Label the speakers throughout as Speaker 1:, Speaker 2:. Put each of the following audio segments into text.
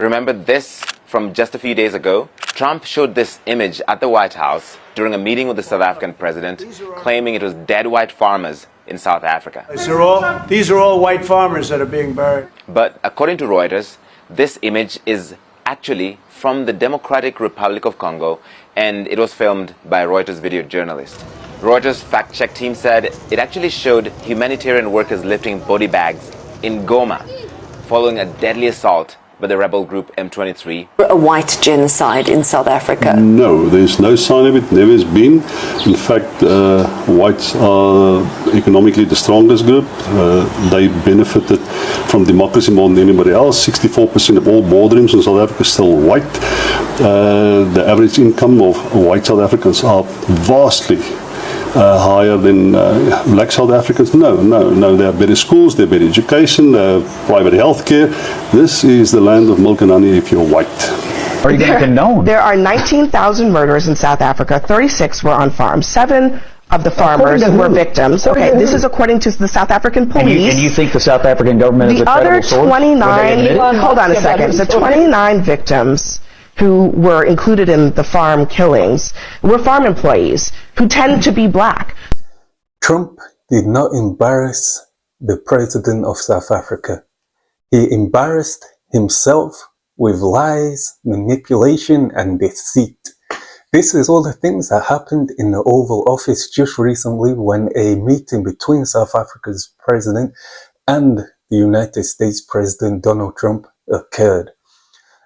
Speaker 1: Remember this from just a few days ago? Trump showed this image at the White House during a meeting with the South African president, claiming it was dead white farmers in South Africa.
Speaker 2: These are all white farmers that are being buried.
Speaker 1: But according to Reuters, this image is actually from the Democratic Republic of Congo, and it was filmed by a Reuters video journalist. Reuters fact-check team said it actually showed humanitarian workers lifting body bags in Goma following a deadly assault by the rebel group M23.
Speaker 3: A white genocide in South Africa?
Speaker 4: No, there's no sign of it, never has been. In fact, whites are economically the strongest group. They benefited from democracy more than anybody else. 64% of all boardrooms in South Africa are still white. The average income of white South Africans are vastly higher than black South Africans. No, there are better schools, there are better education, private health care. This is the land of milk and honey if you're white.
Speaker 5: Are you going to condone?
Speaker 6: There are 19,000 murders in South Africa. 36 were on farms. 7 of the farmers were victims. Okay, this is according to the South African police.
Speaker 5: And you think the South African government is a credible source?
Speaker 6: The other 29, hold on a second, the 29 victims who were included in the farm killings were farm employees who tend to be black.
Speaker 7: Trump did not embarrass the president of South Africa. He embarrassed himself with lies, manipulation, and deceit. This is all the things that happened in the Oval Office just recently when a meeting between South Africa's president and the United States President Donald Trump occurred.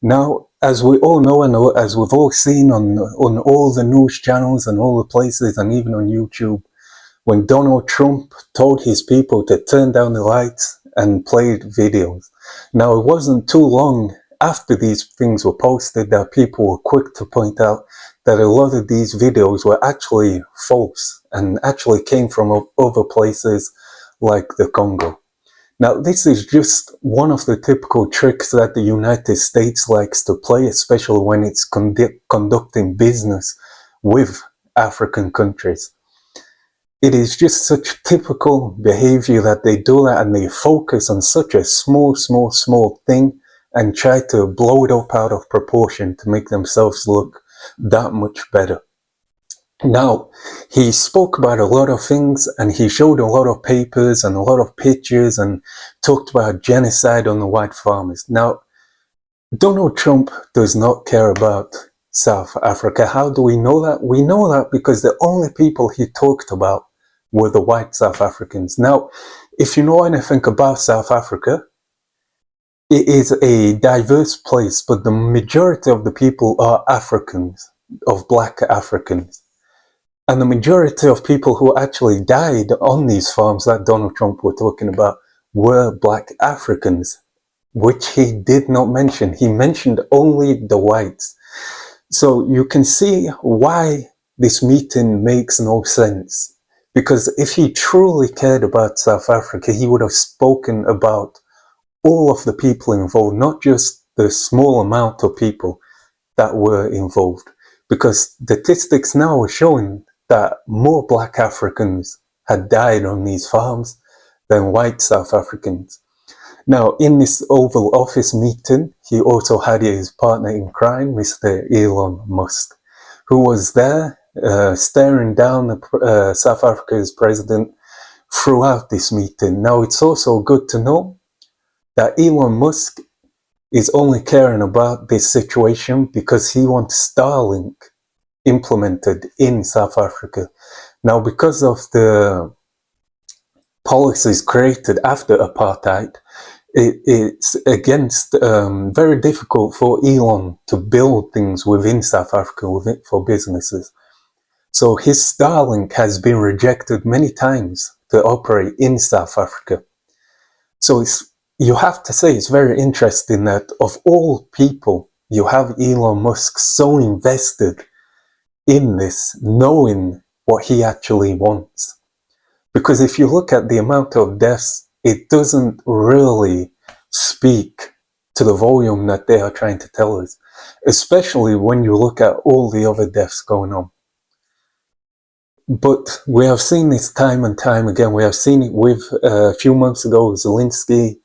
Speaker 7: Now, as we all know and as we've all seen on all the news channels and all the places and even on YouTube, when Donald Trump told his people to turn down the lights and played videos. Now, it wasn't too long after these things were posted that people were quick to point out that a lot of these videos were actually false and actually came from other places like the Congo. Now, this is just one of the typical tricks that the United States likes to play, especially when it's conducting business with African countries. It is just such typical behavior that they do that, and they focus on such a small thing and try to blow it up out of proportion to make themselves look that much better. Now, he spoke about a lot of things, and he showed a lot of papers and a lot of pictures and talked about genocide on the white farmers. Now, Donald Trump does not care about South Africa. How do we know that? We know that because the only people he talked about were the white South Africans. Now, if you know anything about South Africa, it is a diverse place, but the majority of the people are Africans, of black Africans. And the majority of people who actually died on these farms that Donald Trump was talking about were black Africans, which he did not mention. He mentioned only the whites. So you can see why this meeting makes no sense. Because if he truly cared about South Africa, he would have spoken about all of the people involved, not just the small amount of people that were involved. Because statistics now are showing that more black Africans had died on these farms than white South Africans. Now, in this Oval Office meeting, he also had his partner in crime, Mr. Elon Musk, who was there staring down South Africa's president throughout this meeting. Now, it's also good to know that Elon Musk is only caring about this situation because he wants Starlink implemented in South Africa. Now, because of the policies created after apartheid, it's very difficult for Elon to build things within South Africa for businesses. So his Starlink has been rejected many times to operate in South Africa. So you have to say it's very interesting that of all people, you have Elon Musk so invested in this, knowing what he actually wants. Because if you look at the amount of deaths, it doesn't really speak to the volume that they are trying to tell us, especially when you look at all the other deaths going on. But we have seen this time and time again. We have seen it with a few months ago, Zelensky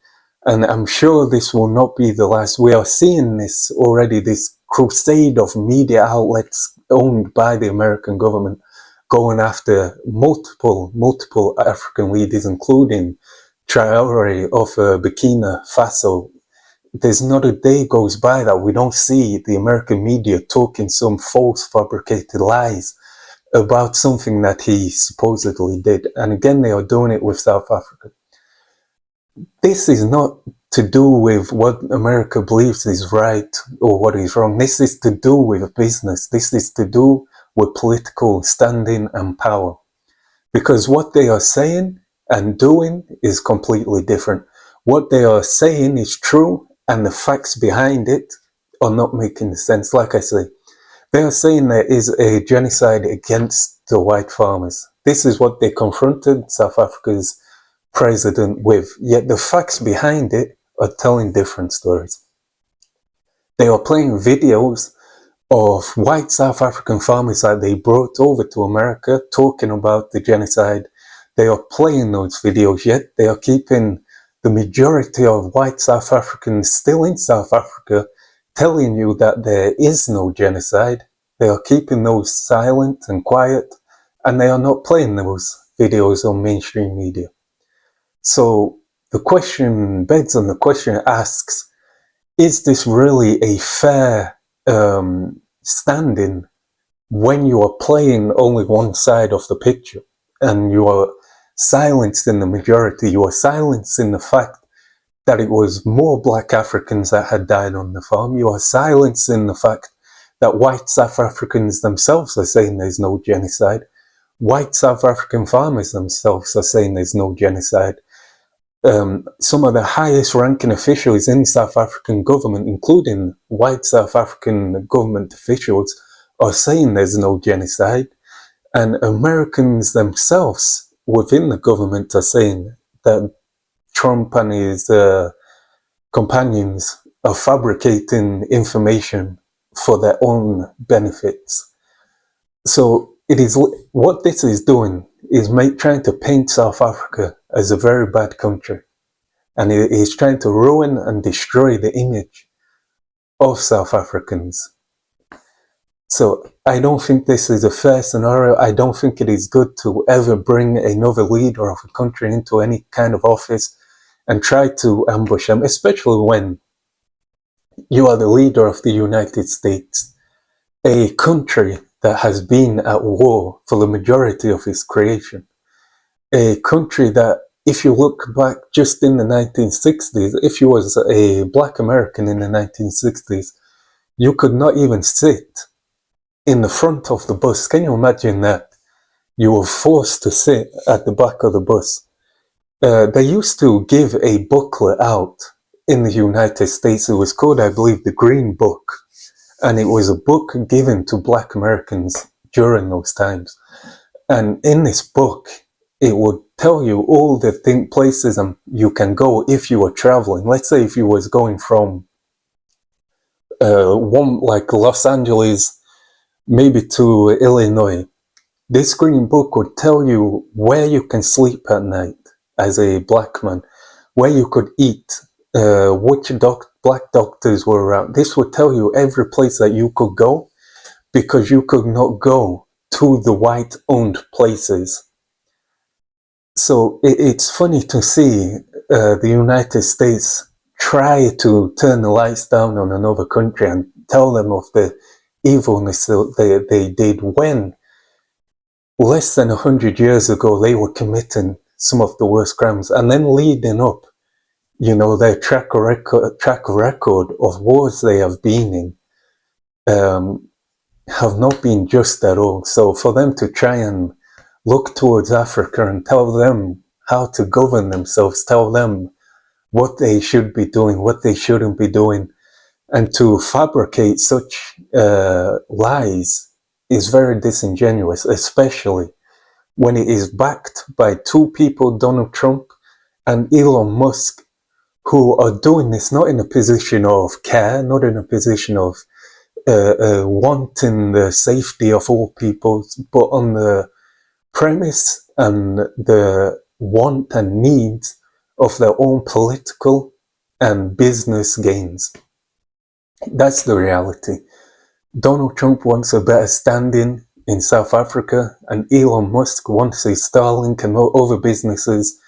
Speaker 7: And I'm sure this will not be the last. We are seeing this already, this crusade of media outlets owned by the American government going after multiple African leaders, including Traore of Burkina Faso. There's not a day goes by that we don't see the American media talking some false fabricated lies about something that he supposedly did. And again, they are doing it with South Africa. This is not to do with what America believes is right or what is wrong. This is to do with business. This is to do with political standing and power. Because what they are saying and doing is completely different. What they are saying is true, and the facts behind it are not making sense. Like I say, they are saying there is a genocide against the white farmers. This is what they confronted South Africa's president with, yet the facts behind it are telling different stories. They are playing videos of white South African farmers that they brought over to America talking about the genocide. They are playing those videos, yet they are keeping the majority of white South Africans still in South Africa telling you that there is no genocide. They are keeping those silent and quiet, and they are not playing those videos on mainstream media. So the question begs and the question asks, is this really a fair standing when you are playing only one side of the picture and you are silencing the majority? You are silencing the fact that it was more black Africans that had died on the farm. You are silencing the fact that white South Africans themselves are saying there's no genocide. White South African farmers themselves are saying there's no genocide. Some of the highest ranking officials in South African government, including white South African government officials, are saying there's no genocide. And Americans themselves within the government are saying that Trump and his companions are fabricating information for their own benefits. So it is what this is doing is trying to paint South Africa as a very bad country, and it is trying to ruin and destroy the image of South Africans. So I don't think this is a fair scenario. I don't think it is good to ever bring another leader of a country into any kind of office and try to ambush them, especially when you are the leader of the United States, a country that has been at war for the majority of its creation, a country that, if you look back just in the 1960s, if you was a black American in the 1960s, you could not even sit in the front of the bus. Can you imagine that? You were forced to sit at the back of the bus. They used to give a booklet out in the United States. It was called, I believe, the Green Book. And it was a book given to black Americans during those times. And in this book, it would tell you all the places you can go if you were traveling. Let's say if you was going from like Los Angeles, maybe to Illinois. This Green Book would tell you where you can sleep at night as a black man, where you could eat, which black doctors were around. This would tell you every place that you could go, because you could not go to the white-owned places. So it's funny to see the United States try to turn the lights down on another country and tell them of the evilness that they did when less than 100 years ago they were committing some of the worst crimes, and then leading up, their track record of wars they have been in have not been just at all. So for them to try and look towards Africa and tell them how to govern themselves, tell them what they should be doing, what they shouldn't be doing, and to fabricate such lies is very disingenuous, especially when it is backed by two people, Donald Trump and Elon Musk, who are doing this not in a position of care, not in a position of wanting the safety of all people, but on the premise and the want and needs of their own political and business gains. That's the reality. Donald Trump wants a better standing in South Africa, and Elon Musk wants his Starlink and other businesses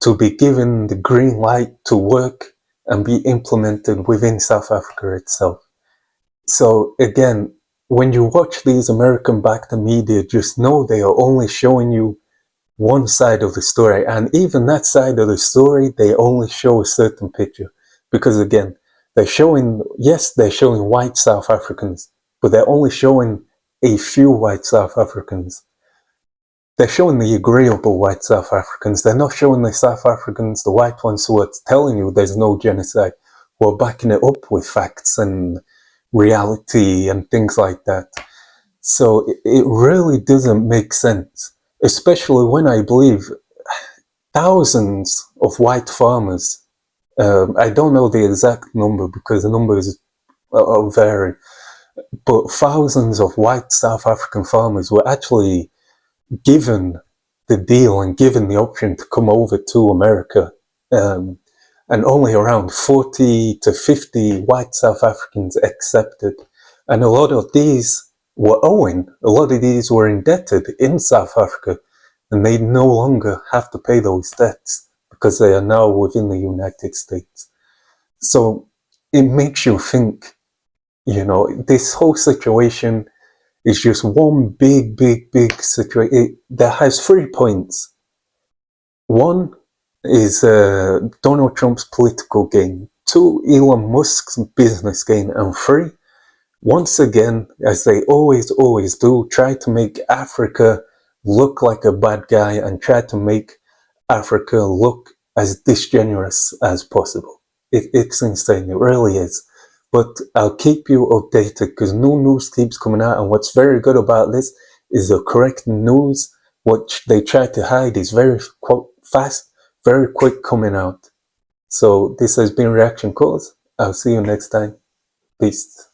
Speaker 7: to be given the green light to work and be implemented within South Africa itself. So again, when you watch these American-backed media, just know they are only showing you one side of the story, and even that side of the story, they only show a certain picture. Because again, they're showing white South Africans, but they're only showing a few white South Africans. They're showing the agreeable white South Africans. They're not showing the South Africans, the white ones who are telling you there's no genocide, who are backing it up with facts and reality and things like that. So it really doesn't make sense, especially when I believe thousands of white farmers, I don't know the exact number because the numbers vary, but thousands of white South African farmers were actually given the deal and given the option to come over to America. And only around 40 to 50 white South Africans accepted. And a lot of these were owing, a lot of these were indebted in South Africa, and they no longer have to pay those debts because they are now within the United States. So it makes you think, this whole situation is just one big situation that has 3 points. One is Donald Trump's political gain. 2, Elon Musk's business gain. And 3, once again, as they always do, try to make Africa look like a bad guy and try to make Africa look as disingenuous as possible. It's insane, it really is. But I'll keep you updated because new news keeps coming out, and what's very good about this is the correct news. What they try to hide is very fast, very quick coming out. So this has been Reaction Cause. I'll see you next time. Peace.